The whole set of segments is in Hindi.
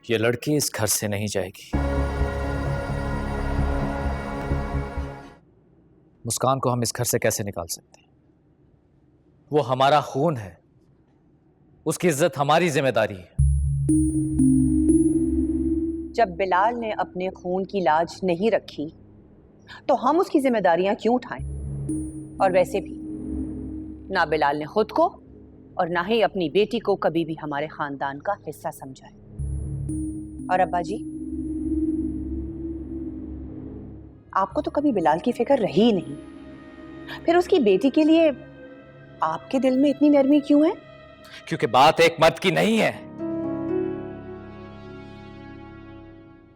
ये लड़की इस घर से नहीं जाएगी। मुस्कान को हम इस घर से कैसे निकाल सकते हैं? वो हमारा खून है, उसकी इज्जत हमारी जिम्मेदारी है। जब बिलाल ने अपने खून की लाज नहीं रखी तो हम उसकी जिम्मेदारियां क्यों उठाएं? और वैसे भी ना बिलाल ने खुद को और ना ही अपनी बेटी को कभी भी हमारे खानदान का हिस्सा समझा है। और अब्बा जी, आपको तो कभी बिलाल की फिक्र रही ही नहीं, फिर उसकी बेटी के लिए आपके दिल में इतनी नरमी क्यों है? क्योंकि बात एक मर्द की नहीं है,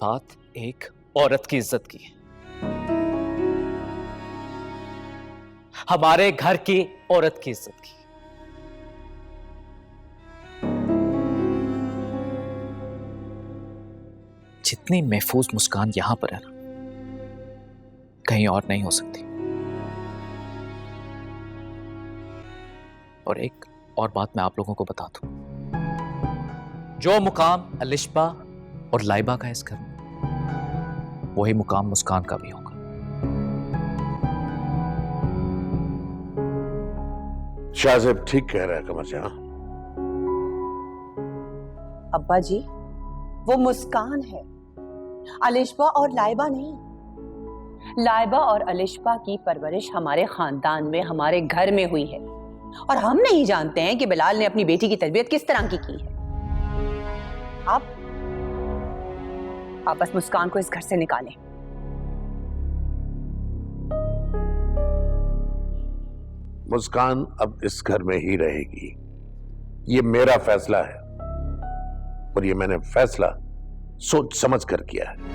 बात एक औरत की इज्जत की है। हमारे घर की औरत की इज्जत की। जितनी महफूज मुस्कान यहां पर है ना, कहीं और नहीं हो सकती। और एक और बात मैं आप लोगों को बता दूं, जो मुकाम अलिशबा और लाइबा का इस घर में, वही मुकाम मुस्कान का भी होगा। शाहजेब ठीक कह रहा है कमर जहां। अब्बा जी, वो मुस्कान है, अलिशबा और लाइबा नहीं। लाइबा और अलिशबा की परवरिश हमारे खानदान में, हमारे घर में हुई है, और हम नहीं जानते हैं कि बिलाल ने अपनी बेटी की तरबियत किस तरह की है। आप बस मुस्कान को इस घर से निकालें। मुस्कान अब इस घर में ही रहेगी, ये मेरा फैसला है, और ये मैंने फैसला सोच समझ कर किया है।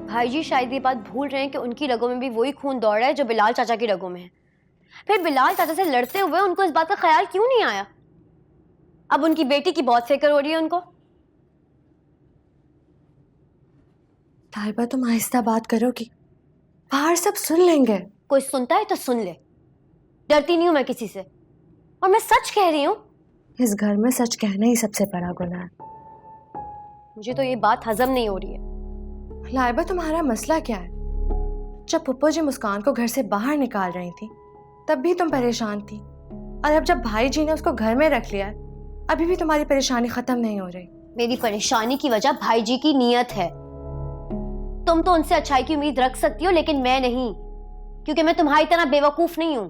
भाई जी शायद ये बात भूल रहे हैं कि उनकी रगों में भी वही खून दौड़ रहा है जो बिलाल चाचा की रगों में है। फिर बिलाल चाचा से लड़ते हुए उनको इस बात का ख्याल क्यों नहीं आया? अब उनकी बेटी की बहुत फिक्र हो रही है उनको। ताइबा, तुम आहिस्ता बात करोगी, बाहर सब सुन लेंगे। कोई सुनता है तो सुन ले, डरती नहीं हूं मैं किसी से, और मैं सच कह रही हूँ। इस घर में सच कहना ही सबसे बड़ा गुनाह है। मुझे तो ये बात हजम नहीं हो रही है। लाइबा, तुम्हारा मसला क्या है? जब पुप्पो जी मुस्कान को घर से बाहर निकाल रही थी तब भी तुम परेशान थी, और अब जब भाई जी ने उसको घर में रख लिया है, अभी भी तुम्हारी परेशानी खत्म नहीं हो रही। मेरी परेशानी की वजह भाई जी की नीयत है। तुम तो उनसे अच्छाई की उम्मीद रख सकती हो, लेकिन मैं नहीं, क्योंकि मैं तुम्हारी तरह बेवकूफ नहीं हूं।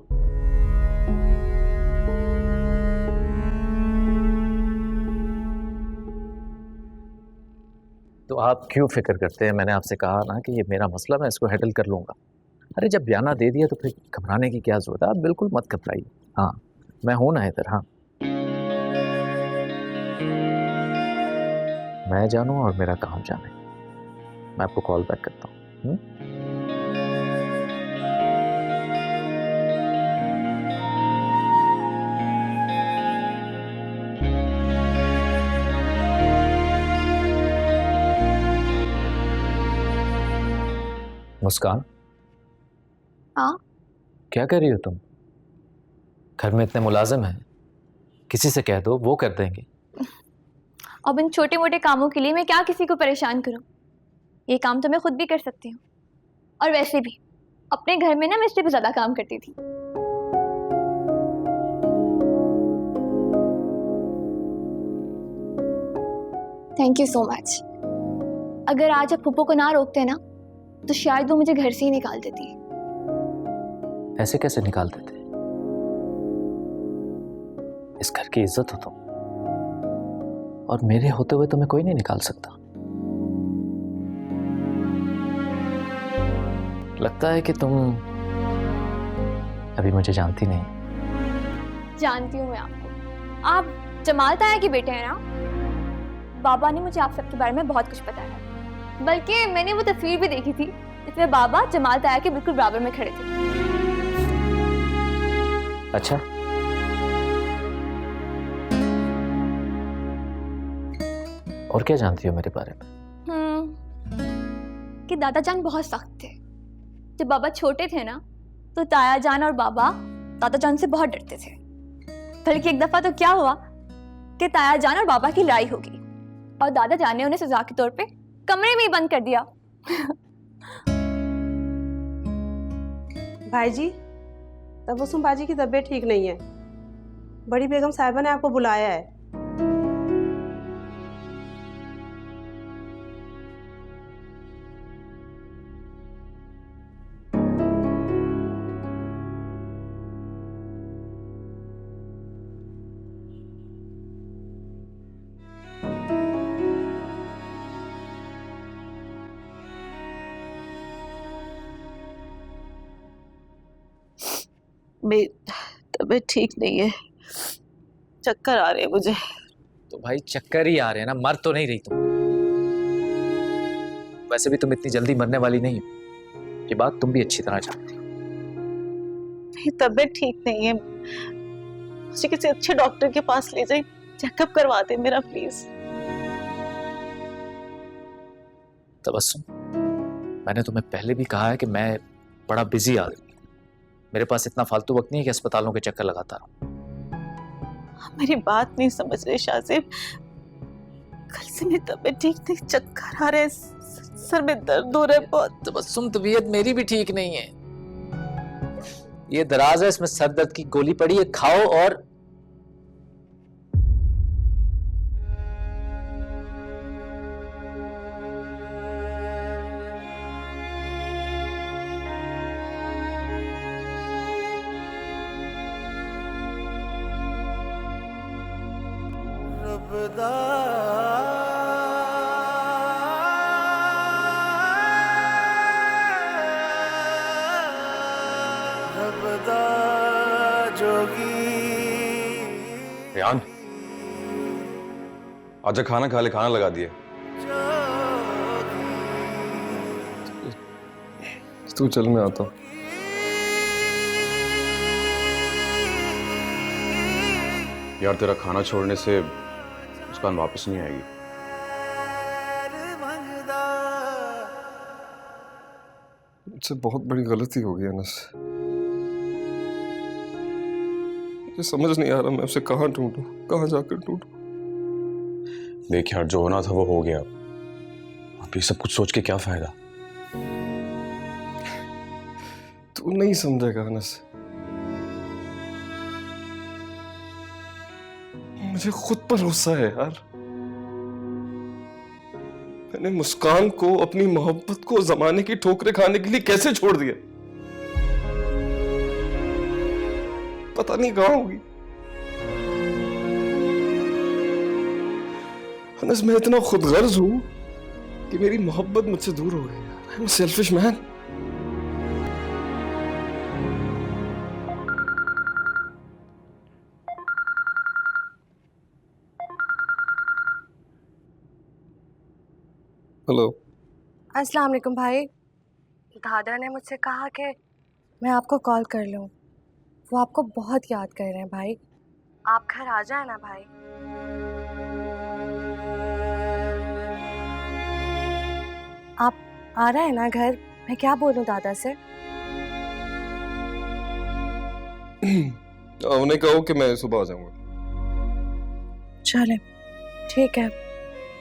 तो आप क्यों फिक्र करते हैं? मैंने आपसे कहा ना कि ये मेरा मसला, मैं इसको हैंडल कर लूंगा। अरे जब बयाना दे दिया तो फिर घबराने की क्या जरूरत है? आप बिल्कुल मत घबराइए। हाँ, मैं हूं ना इधर। हाँ, मैं जानूं और मेरा काम जाने। मैं आपको कॉल बैक करता हूँ। मुस्कान, हाँ? क्या कर रही हो तुम? घर में इतने मुलाजिम हैं, किसी से कह दो, वो कर देंगे। अब इन छोटे मोटे कामों के लिए मैं क्या किसी को परेशान करूं? ये काम तो मैं खुद भी कर सकती हूँ। और वैसे भी अपने घर में ना मैं इससे भी ज्यादा काम करती थी। Thank you so much. अगर आज आप पुप्पो को ना रोकते ना तो शायद वो मुझे घर से ही निकाल देती। ऐसे कैसे निकाल देते? इस घर की इज्जत हो तुम, और मेरे होते हुए तुम्हें कोई नहीं निकाल सकता। लगता है कि तुम अभी मुझे जानती नहीं। जानती हूँ मैं आपको। आप जमाल ताया के बेटे हैं ना? बाबा ने मुझे आप सबके बारे में बहुत कुछ बताया, बल्कि मैंने वो तस्वीर भी देखी थी इसमें बाबा जमाल ताया के बिल्कुल बराबर में खड़े थे। अच्छा, और क्या जानती हो मेरे बारे में? कि दादा जान बहुत सख्त थे। जब बाबा छोटे थे ना, तो ताया जान और बाबा दादा जान से बहुत डरते थे। बल्कि एक दफा तो क्या हुआ कि ताया जान और बाबा की लड़ाई होगी और दादा जान ने उन्हें सजा के तौर पे कमरे में ही बंद कर दिया। भाईजी, तबस्सुम बाजी की तबीयत ठीक नहीं है। बड़ी बेगम साहिबा ने आपको बुलाया है। मेरी तबीयत ठीक नहीं है, चक्कर आ रहे हैं मुझे। तो भाई चक्कर ही आ रहे हैं ना, मर तो नहीं रही तुम। वैसे भी तुम इतनी जल्दी मरने वाली नहीं हो, ये बात तुम भी अच्छी तरह जानती हो। मेरी तबीयत ठीक नहीं है, मुझे किसी अच्छे डॉक्टर के पास ले जाए, चेकअप करवा दे मेरा प्लीज। तबस्सुम, मैंने तुम्हें पहले भी कहा है कि मैं बड़ा बिजी आदमी, मेरे पास इतना फालतू वक्त नहीं है कि अस्पतालों के चक्कर लगाता रहूं। मेरी बात नहीं समझ रहे शाहजेब, कल से मेरी तबीयत ठीक नहीं, चक्कर आ रहे हैं, सर में दर्द हो रहा है बहुत। तबस्सुम, तबीयत मेरी भी ठीक नहीं है। ये दराज है, इसमें सर दर्द की गोली पड़ी है, खाओ और रेहान, आजा खाना खा ले, खाना लगा दिए। तू चल, मैं आता हूँ। यार तेरा खाना छोड़ने से मुस्कान वापस नहीं आएगी। मुझसे बहुत बड़ी गलती हो गई अनस। मुझे समझ नहीं आ रहा मैं उसे कहाँ ढूंढूं, कहाँ जाकर ढूंढूं। देख यार, जो होना था वो हो गया, अब ये सब कुछ सोच के क्या फायदा। तू नहीं समझेगा अनस, मुझे खुद पर गुस्सा है यार। मैंने मुस्कान को, अपनी मोहब्बत को जमाने की ठोकरें खाने के लिए कैसे छोड़ दिया, पता नहीं कहां होगी। अनस, मैं इतना खुदगर्ज हूं कि मेरी मोहब्बत मुझसे दूर हो गई। I am selfish man. Hello. अस्सलाम वालेकुम भाई। दादा ने मुझसे कहा कि मैं आपको कॉल कर लूं। वो आपको बहुत याद कर रहे हैं भाई। आप घर आ जाए ना भाई। आप आ रहे हैं ना घर? मैं क्या बोलूं दादा से? उन्हें कहो कि मैं सुबह आ जाऊंगा। चले, ठीक है।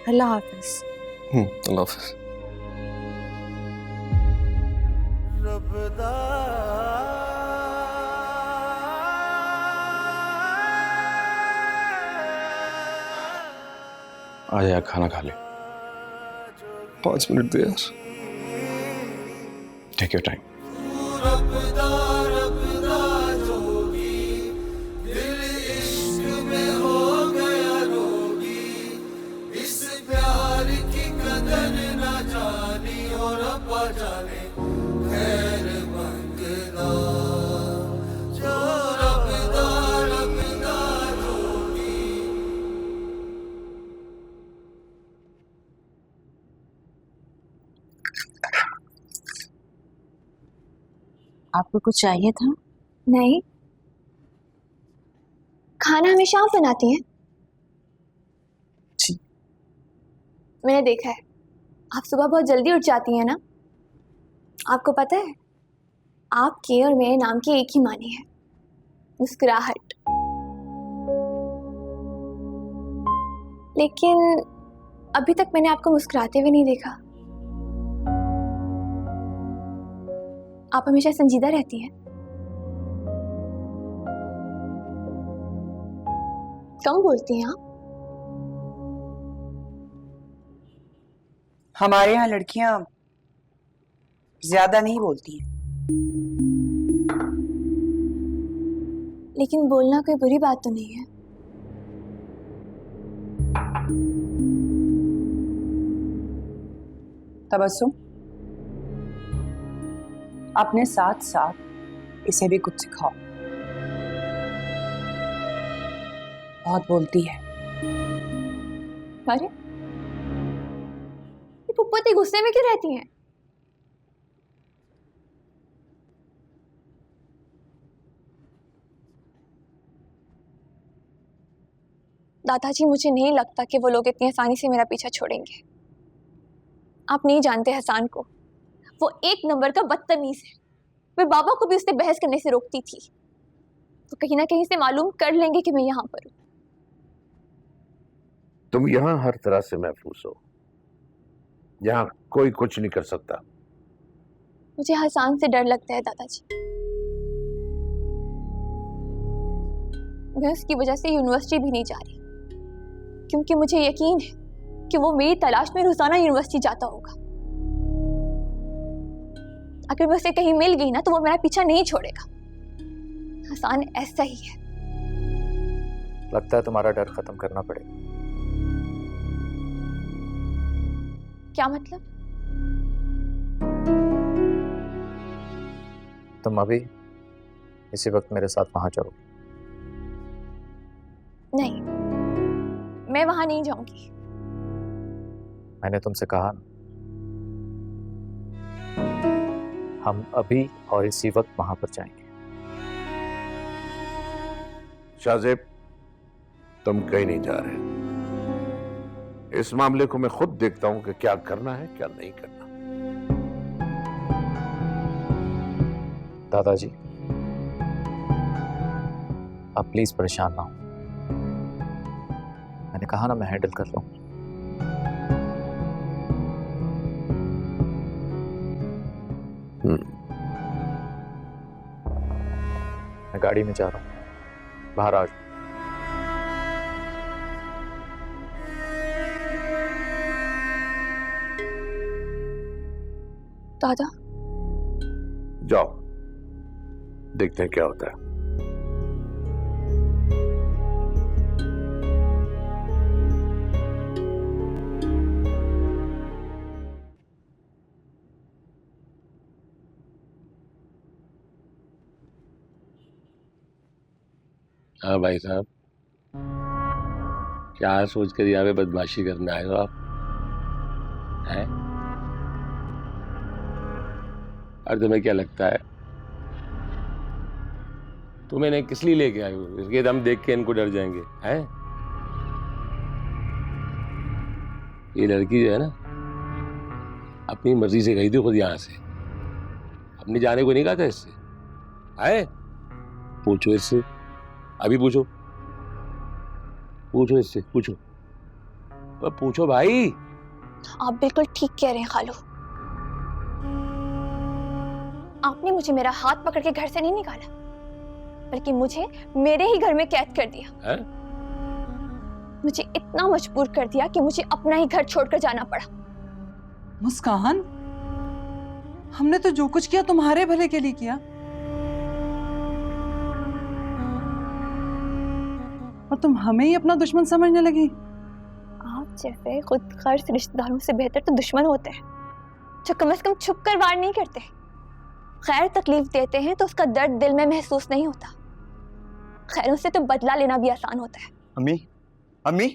अल्लाह हाफिज। अल्लाह हाफिज। आ जा, खाना खा ले। 5 मिनट दे यार। Take your time. आपको कुछ चाहिए था? नहीं, खाना हमेशा आप बनाती हैं। जी। मैंने देखा है, आप सुबह बहुत जल्दी उठ जाती हैं ना। आपको पता है, आपके और मेरे नाम की एक ही मानी है, मुस्कुराहट। लेकिन अभी तक मैंने आपको मुस्कुराते हुए नहीं देखा। आप हमेशा संजीदा रहती हैं। कम बोलती हैं आप। हमारे यहाँ लड़कियां ज्यादा नहीं बोलती हैं। लेकिन बोलना कोई बुरी बात तो नहीं है। तबस्सुम, अपने साथ साथ इसे भी कुछ सिखाओ। बहुत बोलती है। अरे, ये पुप्पो इतनी गुस्से में क्यों रहती हैं? दादाजी, मुझे नहीं लगता कि वो लोग इतनी आसानी से मेरा पीछा छोड़ेंगे। आप नहीं जानते हसन को, वो एक नंबर का बदतमीज है। मैं बाबा को भी उससे बहस करने से रोकती थी, तो कहीं ना कहीं से मालूम कर लेंगे कि मैं यहाँ पर हूँ। तुम यहां हर तरह से महफूज हो, यहां कोई कुछ नहीं कर सकता। मुझे हसन से डर लगता है दादाजी। मैं उसकी वजह से यूनिवर्सिटी भी नहीं जा रही, क्योंकि मुझे यकीन है कि वो मेरी तलाश में रोजाना यूनिवर्सिटी जाता होगा। अगर मैं उसे कहीं मिल गई ना, तो वो मेरा पीछा नहीं छोड़ेगा। हसन ऐसा ही है। लगता है तुम्हारा डर खत्म करना पड़ेगा। क्या मतलब? तुम अभी इसी वक्त मेरे साथ वहां चलो। नहीं, मैं वहां नहीं जाऊंगी। मैंने तुमसे कहा ना, हम अभी और इसी वक्त वहां पर जाएंगे। शाहजेब, तुम कहीं नहीं जा रहे। इस मामले को मैं खुद देखता हूं कि क्या करना है क्या नहीं करना। दादाजी, आप प्लीज परेशान ना हो। मैंने कहा ना, मैं हैंडल कर लूंगा। मैं गाड़ी में जा रहा हूं, बाहर आ जाओ। दादा, जाओ, देखते हैं क्या होता है। हाँ भाई साहब, क्या सोच कर यहाँ पे बदमाशी करने आए हो आप? हैं? और तुम्हें क्या लगता है, तुम इन्हें किस लिए लेके आए हो? इसके दम देख के इनको डर जाएंगे? हैं? ये लड़की जो है ना, अपनी मर्जी से गई थी खुद यहाँ से, अपने जाने को नहीं कहा था इससे। है? पूछो इससे, अभी पूछो, पूछो इससे, पूछो, पूछो भाई। आप बिल्कुल ठीक कह रहे हैं खालू। आपने मुझे मेरा हाथ पकड़ के घर से नहीं निकाला, बल्कि मुझे मेरे ही घर में कैद कर दिया। है? मुझे इतना मजबूर कर दिया कि मुझे अपना ही घर छोड़कर जाना पड़ा। मुस्कान, हमने तो जो कुछ किया तुम्हारे भले के लिए किया, और तुम हमें ही अपना दुश्मन समझने लगी। आप जैसे खुद गर्ज रिश्तेदारों से बेहतर तो दुश्मन होते हैं, जो कम से कम छुप कर वार नहीं करते। खैर तकलीफ देते हैं तो उसका दर्द दिल में महसूस नहीं होता। खैरों से तो बदला लेना भी आसान होता है। अम्मी, अम्मी,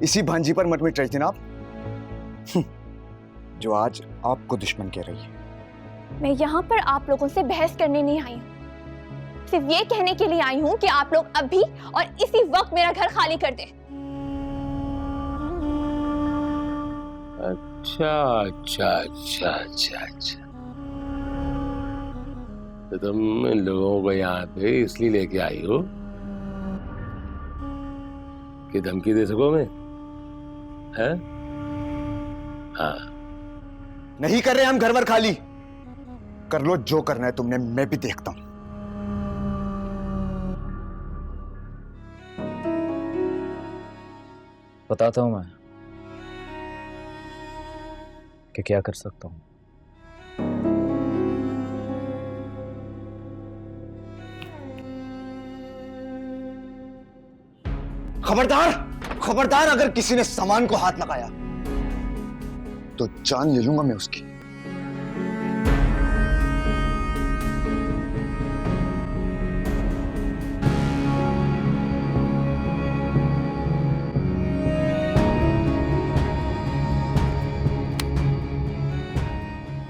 इसी भांजी पर मत मिट रही थी ना आप, जो आज आपको दुश्मन कह रही है। मैं यहाँ पर आप लोगों से बहस करने नहीं आई हूँ, सिर्फ ये कहने के लिए आई हूँ कि आप लोग अभी और इसी वक्त मेरा घर खाली कर दें। अच्छा अच्छा अच्छा अच्छा अच्छा, तो तुम इन लोगों को यहाँ पे इसलिए लेके आई हो कि धमकी दे सको मैं? हैं? हाँ, नहीं कर रहे हम घर वर खाली। कर लो जो करना है तुमने, मैं भी देखता हूं। बताता हूं मैं कि क्या कर सकता हूं। खबरदार, खबरदार, अगर किसी ने सामान को हाथ लगाया तो जान ले लूंगा मैं उसकी।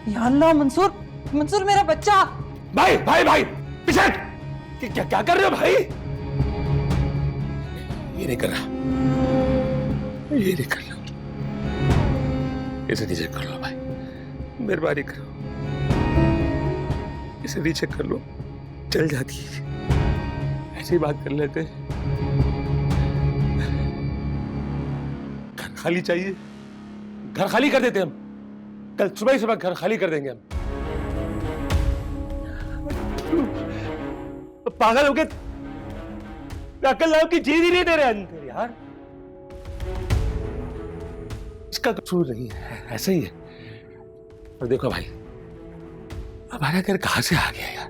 या अल्लाह, मंसूर, मंसूर मेरा बच्चा। भाई भाई भाई पीछे हट! क्या क्या कर रहे हो भाई? ये नहीं कर रहा, ये नहीं कर रहा। इसे नीचे कर लो भाई, मेहरबानी करो, इसे नीचे कर लो, चल जाती है। ऐसी बात कर लेते। घर खाली चाहिए, घर खाली कर देते हम। कल सुबह ही सुबह घर खाली कर देंगे हम। पागल हो गए, अकल लाओ की जीत ही नहीं दे रहे अंदर यार। इसका कसूर नहीं है, ऐसा ही है। और देखो भाई, हमारा घर कहां से आ गया यार?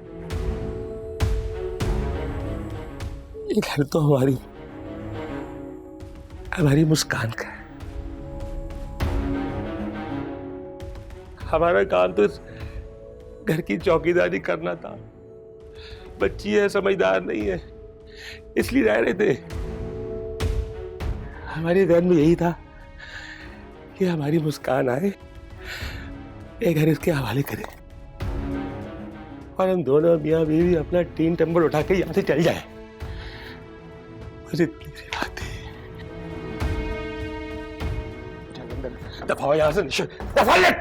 ये घर तो हमारी मुस्कान का है। हमारा काम तो इस घर की चौकीदारी करना था। बच्ची है, समझदार नहीं है, इसलिए रह रहे थे। हमारे ध्यान में यही था कि हमारी मुस्कान आए, एक घर इसके हवाले करे और हम दोनों मियां बीवी अपना टीन टेम्पर उठा के यहां से चल जाए। बस इतनी सी बात है। दफा यहां से, दफा ले।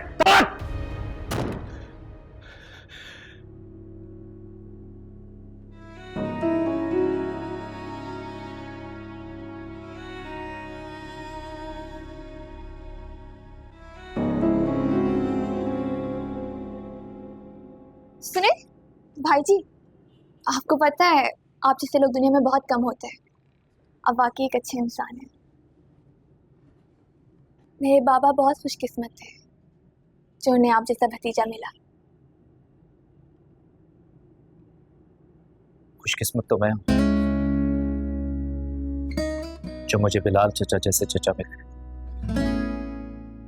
सुने भाई जी, आपको पता है आप जैसे लोग दुनिया में बहुत कम होते हैं। आप वाकई एक अच्छे इंसान हैं। मेरे बाबा बहुत खुशकिस्मत थे जो उन्हें आप जैसा भतीजा मिला। खुशकिस्मत तो मैं हूं जो मुझे बिलाल चचा जैसे चचा मिले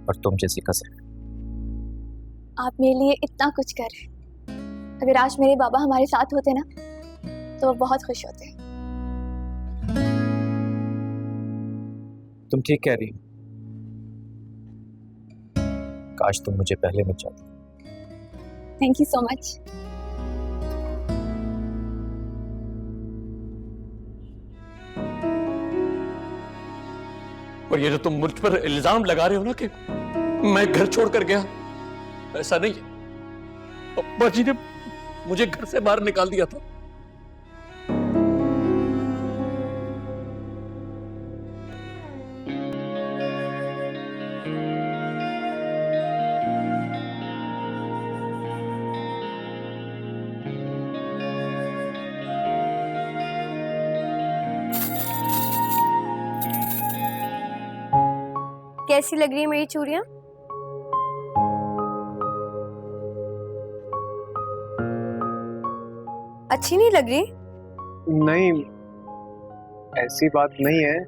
और तुम जैसी कज़न। आप मेरे लिए इतना कुछ कर रहे हैं। अगर आज मेरे बाबा हमारे साथ होते ना तो वो बहुत खुश होते। तुम ठीक कह रही हो। काश तुम मुझे पहले मिल जाती। Thank you so much. और ये जो तुम मुझ पर इल्जाम लगा रहे हो ना कि मैं घर छोड़ कर गया, ऐसा नहीं है। अब्बा जी ने मुझे घर से बाहर निकाल दिया था। कैसी लग रही है मेरी चूड़ियां? अच्छी नहीं लग रही? नहीं, ऐसी बात नहीं है,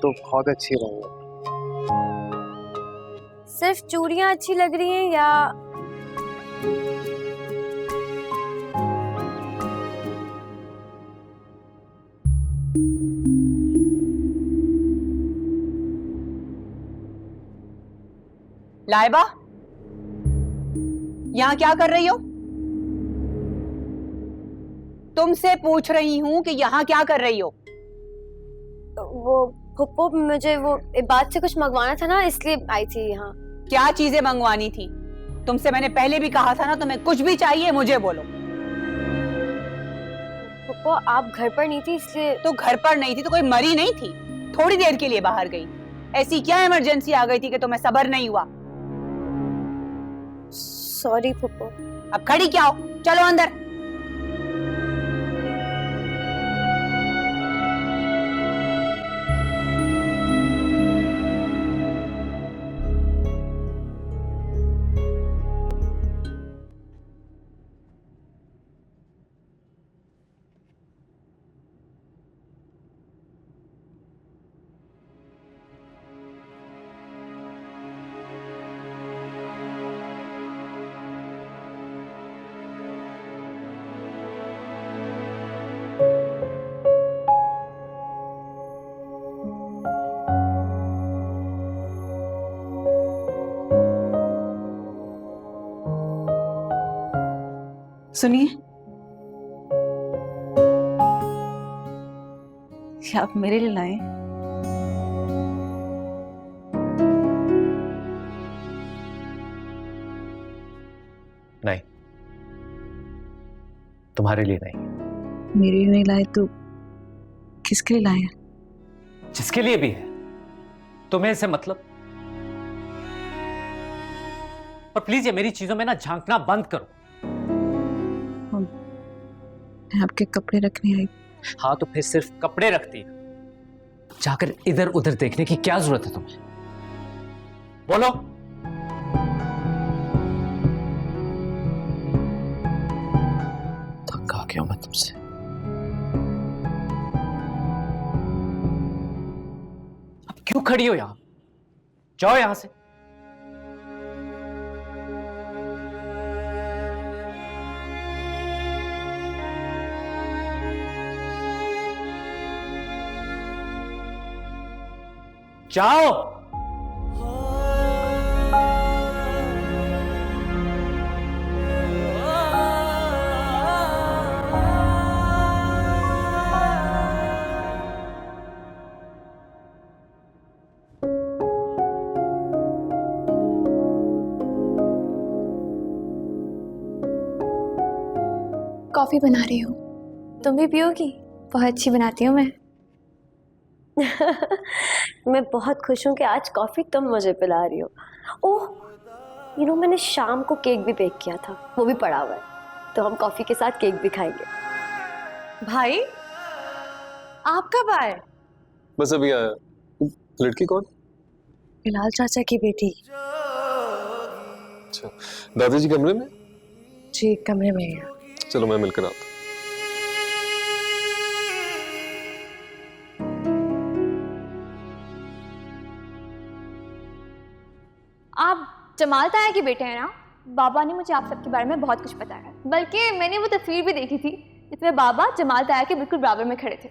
तो बहुत अच्छी रही है। सिर्फ चूड़ियां अच्छी लग रही हैं या लाइबा, यहाँ क्या कर रही हो? तुमसे पूछ रही हूँ कि यहाँ क्या कर रही हो? वो फुप्पो, मुझे वो बात से कुछ मंगवाना था ना, इसलिए आई थी यहाँ। क्या चीजें मंगवानी थी? तुमसे मैंने पहले भी कहा था ना, तुम्हें कुछ भी चाहिए मुझे बोलो। फुप्पो, आप घर पर नहीं थी इसलिए। तो घर पर नहीं थी तो कोई मरी नहीं थी? थोड़ी देर के लिए बाहर गई, ऐसी क्या इमरजेंसी आ गई थी कि तुम्हें सब्र नहीं हुआ? सॉरी फुप्पो। अब खड़ी क्या हो, चलो अंदर। सुनिए, क्या आप मेरे लिए लाए? नहीं, तुम्हारे लिए नहीं। मेरे लिए नहीं लाए तो किसके लिए लाए हैं? जिसके लिए भी है, तुम्हें इससे मतलब। और प्लीज ये मेरी चीजों में ना झांकना बंद करो। मैं आपके कपड़े रखने आई। हाँ तो फिर सिर्फ कपड़े रखती है, जाकर इधर उधर देखने की क्या जरूरत है तुम्हें? बोलो। तंग आ गया मैं तुमसे। अब क्यों खड़ी हो यहां? जाओ यहां से। जाओ। कॉफी बना रही हूँ, तुम भी पियोगी? बहुत अच्छी बनाती हूँ मैं। मैं बहुत खुश हूँ कि आज कॉफी तुम मुझे पिला रही हो। ओह, मैंने शाम को केक भी बेक किया था, वो भी पड़ा हुआ है, तो हम कॉफी के साथ केक भी खाएंगे। भाई, आप कब आए? बस अभी आया। लड़की कौन? बिलाल चाचा की बेटी। अच्छा, दादाजी कमरे में? जी, कमरे में है। चलो मैं मिलकर आता हूँ। आप जमाल ताया के बेटे हैं ना? बाबा ने मुझे आप सबके बारे में बहुत कुछ बताया है, बल्कि मैंने वो तस्वीर भी देखी थी जिसमें बाबा जमाल ताया के बिल्कुल बराबर में खड़े थे।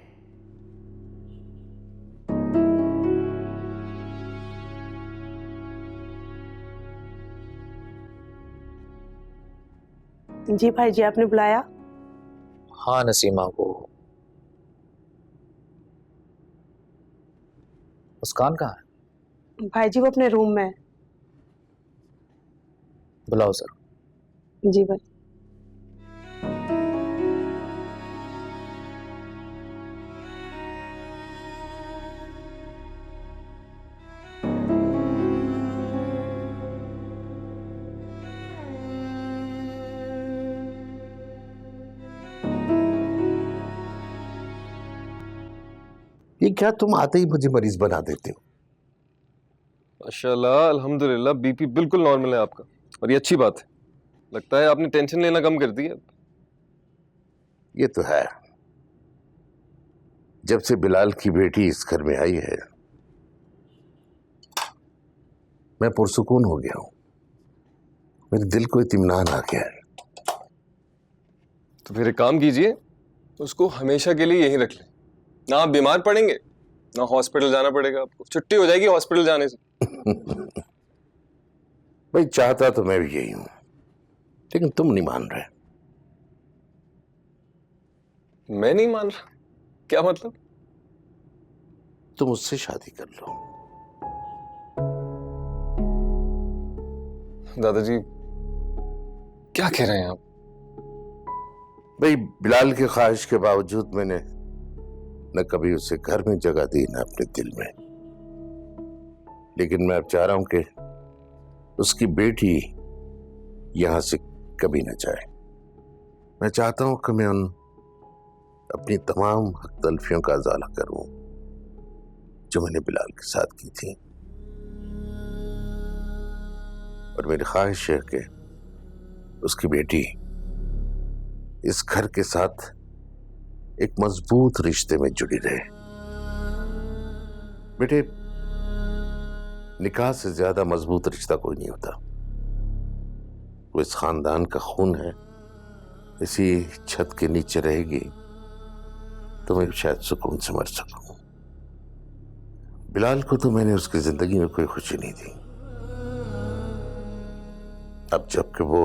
जी भाई जी, आपने बुलाया? हाँ नसीमा, वो मुस्कान कहाँ है? भाई जी वो अपने रूम में है। बुलाओ सर। जी भाई। ये क्या तुम आते ही मुझे मरीज बना देते हो? माशाल्लाह, अल्हम्दुलिल्लाह, बीपी बिल्कुल नॉर्मल है आपका, और ये अच्छी बात है। लगता है आपने टेंशन लेना कम कर दी है। ये तो है, जब से बिलाल की बेटी इस घर में आई है मैं पुरसुकून हो गया हूं। मेरे दिल को इत्मीनान आ गया है। तो फिर एक काम कीजिए, उसको हमेशा के लिए यहीं रख लें। ना आप बीमार पड़ेंगे, ना हॉस्पिटल जाना पड़ेगा आपको। छुट्टी हो जाएगी हॉस्पिटल जाने से। भाई चाहता तो मैं भी यही हूं, लेकिन तुम नहीं मान रहे। मैं नहीं मान रहा? क्या मतलब? तुम उससे शादी कर लो। दादाजी क्या कह रहे हैं आप? भाई, बिलाल की ख्वाहिश के बावजूद मैंने न कभी उसे घर में जगह दी न अपने दिल में, लेकिन मैं अब चाह रहा हूं कि उसकी बेटी यहां से कभी न जाए। मैं चाहता हूं कि मैं उन अपनी तमाम हक तलफियों का अजाला करूं जो मैंने बिलाल के साथ की थी, और मेरी ख्वाहिश है कि उसकी बेटी इस घर के साथ एक मजबूत रिश्ते में जुड़ी रहे। बेटे, निकाह से ज्यादा मजबूत रिश्ता कोई नहीं होता। वो इस खानदान का खून है। इसी छत के नीचे रहेगी तो मैं शायद सुकून से मर सकूं। बिलाल को तो मैंने उसकी जिंदगी में कोई खुशी नहीं दी। अब जबकि वो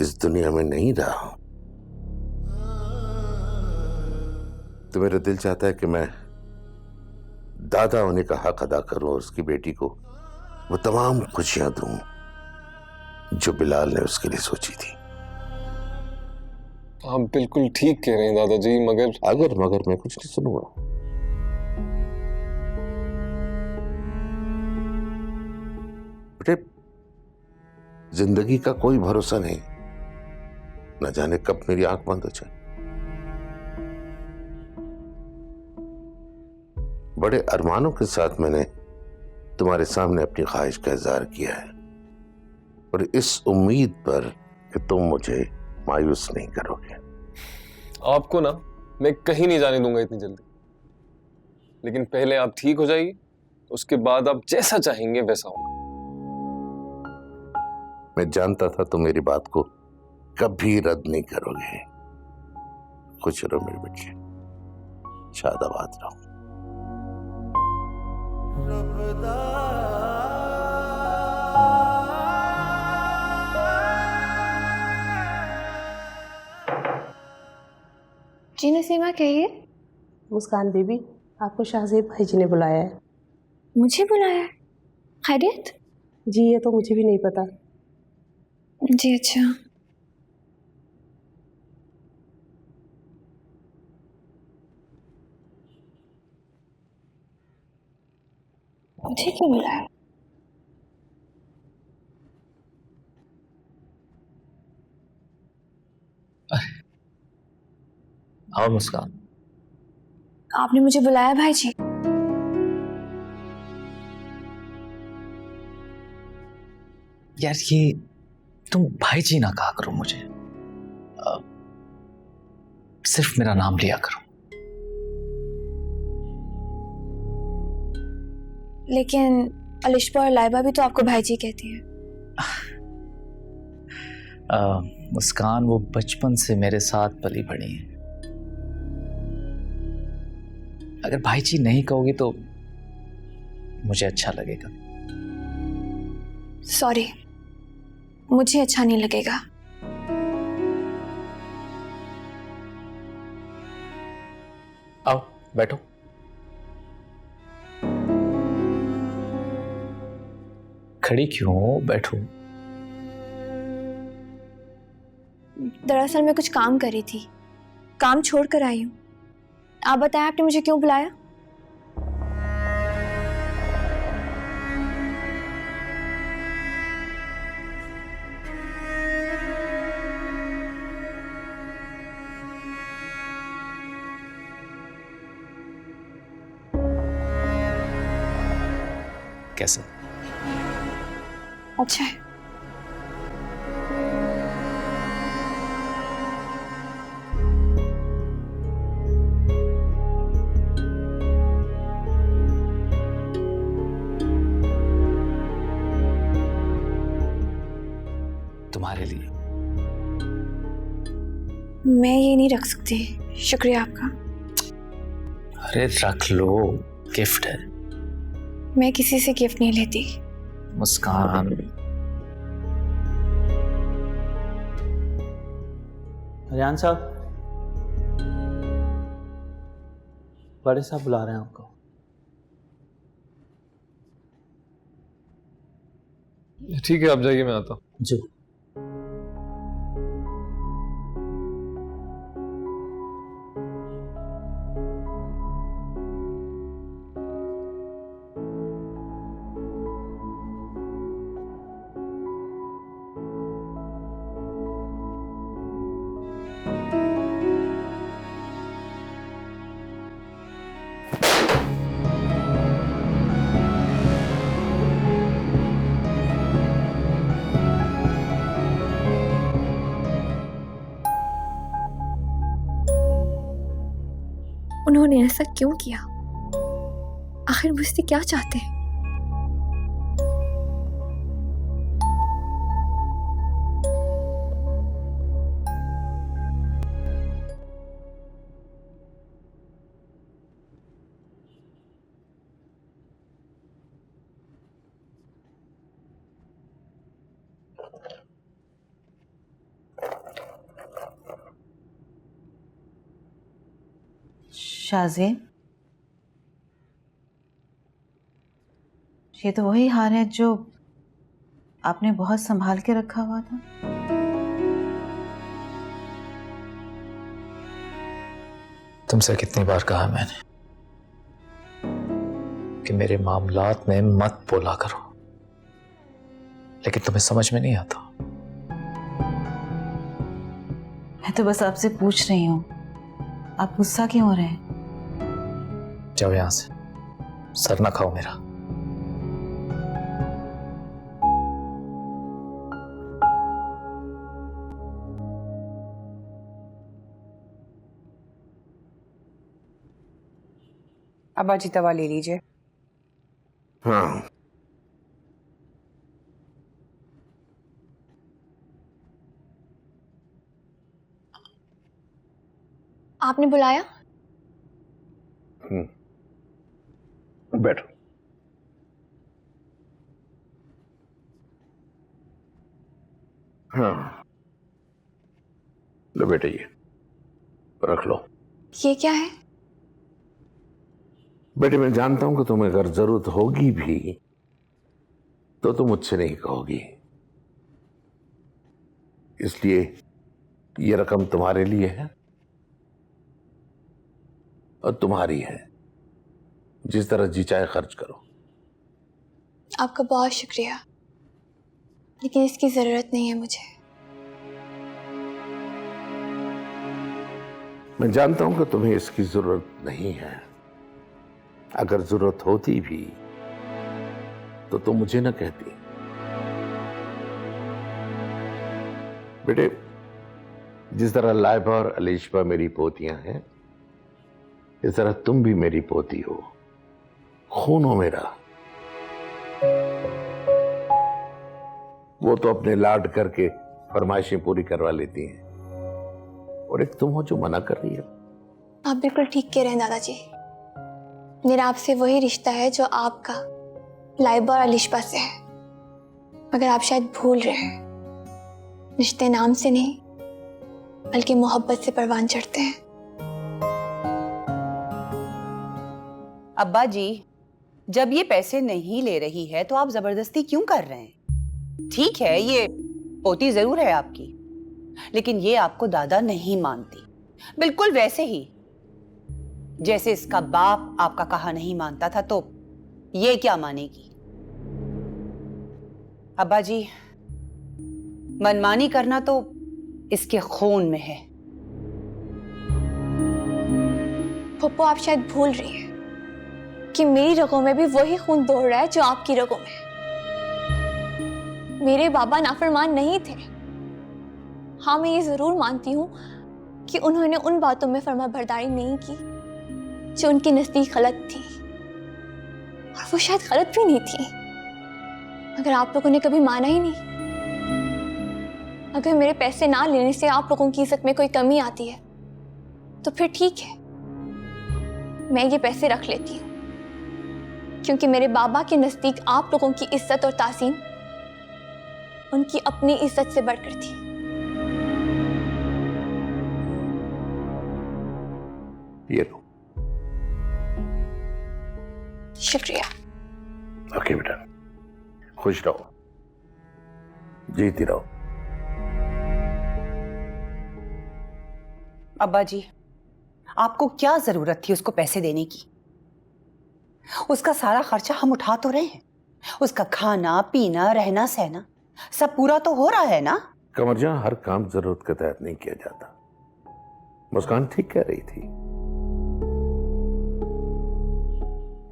इस दुनिया में नहीं रहा तो मेरा दिल चाहता है कि मैं दादा होने का हक अदा करूं और उसकी बेटी को वो तमाम खुशियां दूं जो बिलाल ने उसके लिए सोची थी। आप बिल्कुल ठीक कह रहे हैं दादाजी, मगर मैं कुछ नहीं सुनूंगा। बेटे, जिंदगी का कोई भरोसा नहीं, न जाने कब मेरी आंख बंद हो जाए। बड़े अरमानों के साथ मैंने तुम्हारे सामने अपनी ख्वाहिश का इजहार किया है, और इस उम्मीद पर कि तुम मुझे मायूस नहीं करोगे। आपको ना मैं कहीं नहीं जाने दूंगा इतनी जल्दी, लेकिन पहले आप ठीक हो जाइए, उसके बाद आप जैसा चाहेंगे वैसा होगा। मैं जानता था तुम मेरी बात को कभी रद्द नहीं करोगे। खुश रहो मेरे बच्चे, शादाबाद रहो। जी नसीमा, कहिए। मुस्कान बेबी, आपको शाहजेब भाई जी ने बुलाया है। मुझे बुलाया है? खैरियत? जी, ये तो मुझे भी नहीं पता। जी अच्छा। मुझे क्यों बुलाया? आओ मुस्कान। आपने मुझे बुलाया भाई जी? यार, ये तुम भाई जी ना कहा करो मुझे, सिर्फ मेरा नाम लिया करो। लेकिन अलिशबा और लाइबा भी तो आपको भाई जी कहती है। मुस्कान वो बचपन से मेरे साथ पली बड़ी है। अगर भाई जी नहीं कहोगी तो मुझे अच्छा लगेगा। सॉरी, मुझे अच्छा नहीं लगेगा। आओ बैठो। खड़ी क्यों हो, बैठो। दरअसल मैं कुछ काम कर रही थी, काम छोड़ कर आई हूँ। आप बताएं, आपने मुझे क्यों बुलाया? कैसा? अच्छा है। तुम्हारे लिए। मैं ये नहीं रख सकती, शुक्रिया आपका। अरे रख लो, गिफ्ट है। मैं किसी से गिफ्ट नहीं लेती। मुस्कान, रियान साहब, बड़े साहब बुला रहे हैं आपको। ठीक है, आप जाइए, मैं आता हूँ। जी। उन्होंने ऐसा क्यों किया? आखिर मुझसे क्या चाहते हैं? शाज़ेब, ये तो वही हार है जो आपने बहुत संभाल के रखा हुआ था। तुमसे कितनी बार कहा मैंने कि मेरे मामलात में मत बोला करो, लेकिन तुम्हें समझ में नहीं आता। मैं तो बस आपसे पूछ रही हूँ, आप गुस्सा क्यों हो रहे हैं? जाओ यहां से, सर ना खाओ मेरा। अब्बा जी दवा ले लीजिए। हाँ, आपने बुलाया? बैठो। हाँ, लो बेटा, ये रख लो। ये क्या है? बेटे, मैं जानता हूं कि तुम्हें अगर जरूरत होगी भी तो तुम मुझसे नहीं कहोगी, इसलिए ये रकम तुम्हारे लिए है और तुम्हारी है। जिस तरह जी चाहे खर्च करो। आपका बहुत शुक्रिया, लेकिन इसकी जरूरत नहीं है मुझे। मैं जानता हूं कि तुम्हें इसकी जरूरत नहीं है। अगर जरूरत होती भी तो तुम मुझे न कहती। बेटे, जिस तरह लाइबा और अलीशा मेरी पोतियां हैं, इस तरह तुम भी मेरी पोती हो, खून हो मेरा। वो तो अपने लाड करके फरमाइशें पूरी करवा लेती हैं, और एक तुम हो जो मना कर रही हो। आप बिल्कुल ठीक कह रहे हैं दादाजी। मेरा आपसे वही रिश्ता है जो आपका लाइबा और अलीशा से है, मगर आप शायद भूल रहे हैं। रिश्ते नाम से नहीं बल्कि मोहब्बत से परवान चढ़ते हैं। अब्बा जी, जब ये पैसे नहीं ले रही है तो आप जबरदस्ती क्यों कर रहे हैं? ठीक है, ये पोती जरूर है आपकी, लेकिन ये आपको दादा नहीं मानती, बिल्कुल वैसे ही जैसे इसका बाप आपका कहा नहीं मानता था, तो ये क्या मानेगी? अब्बा जी, मनमानी करना तो इसके खून में है। पप्पू, आप शायद भूल रही हैं कि मेरी रगों में भी वही खून दौड़ रहा है जो आपकी रगों में है। मेरे बाबा नाफरमान नहीं थे। हाँ, मैं ये जरूर मानती हूँ कि उन्होंने उन बातों में फर्माबरदारी नहीं की जो उनके नजदीक गलत थी, और वो शायद गलत भी नहीं थी, मगर आप लोगों ने कभी माना ही नहीं। अगर मेरे पैसे ना लेने से आप लोगों की इज्जत में कोई कमी आती है तो फिर ठीक है, मैं ये पैसे रख लेती हूँ, क्योंकि मेरे बाबा के नजदीक आप लोगों की इज्जत और ताज़ीम उनकी अपनी इज्जत से बढ़कर थी। ये लो। शुक्रिया। ओके बेटा, खुश रहो, जीती रहो। अब्बा जी, आपको क्या जरूरत थी उसको पैसे देने की? उसका सारा खर्चा हम उठा तो रहे हैं। उसका खाना पीना रहना सहना सब पूरा तो हो रहा है ना? कमरजान, हर काम जरूरत के तहत नहीं किया जाता। मुस्कान ठीक कह रही थी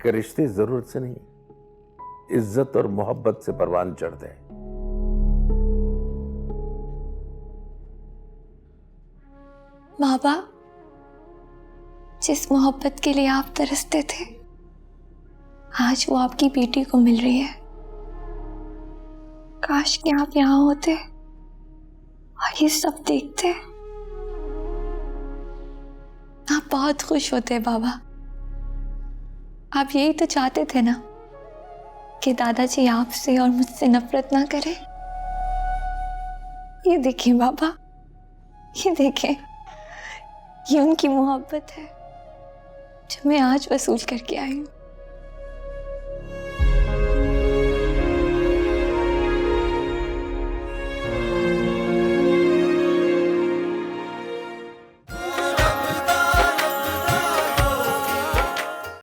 कि रिश्ते जरूरत से नहीं, इज्जत और मोहब्बत से परवान चढ़ते हैं। बाबा, जिस मोहब्बत के लिए आप तरसते थे, आज वो आपकी बेटी को मिल रही है। काश कि आप यहाँ होते और ये सब देखते। आप बहुत खुश होते बाबा। आप यही तो चाहते थे ना कि दादाजी आपसे और मुझसे नफरत ना करें। ये देखिए बाबा, ये देखें, ये उनकी मोहब्बत है जो मैं आज वसूल करके आई हूँ।